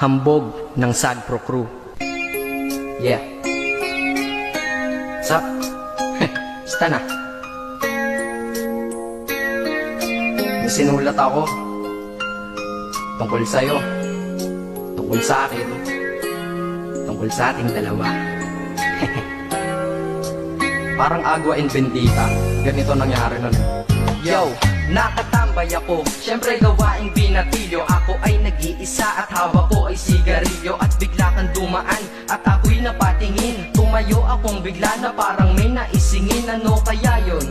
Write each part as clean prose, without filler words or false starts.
Hambog ng Sagpro Crew. Yeah. Sup? Basta na. May sinulat ako tungkol sa'yo, tungkol sa akin, tungkol sa ating dalawa. Parang Agua and Bendita, ganito nangyari nun. Yo, nakatambay ako, syempre gawaing binatilyo. Ako ay nag-iisa at hawak ko ay sigarilyo. At bigla kang dumaan at ako'y napatingin. Tumayo akong bigla na parang may naisingin. Ano kaya yun?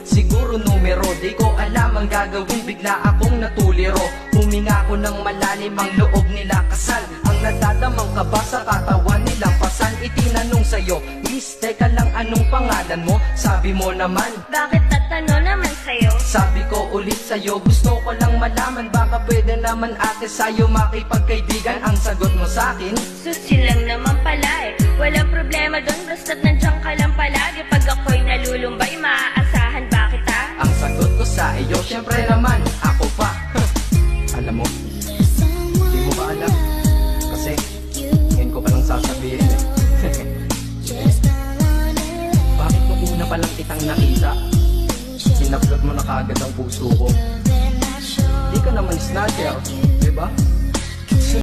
Siguro numero, di ko alam ang gagawin. Bigla akong natuliro, huminga ko ng malalim, ang loob nila kasal. Ang nadadamang kaba sa katawan nilang pasan. Itinanong sa'yo, miss, teka lang, anong pangalan mo? Sabi mo naman, bakit tatano naman sa'yo? sabi ko ulit sa'yo, gusto ko lang malaman, baka pwede naman ate sa'yo makipagkaibigan. Ang sagot mo sa'kin, Susi lang naman pala eh. Walang problema doon, basta't nandiyan ka lang palagi. Pag ako'y nalulumbay, maaasahan ba kita? ang sagot ko sa iyo, syempre naman, ako pa. Alam mo, di mo ba alam? Kasi, ngayon ko pa lang sasabihin eh. Bakit nung una pa lang kitang nakita, sinablot mo na kaagad ang puso ko? Di ka naman snatcher, di ba?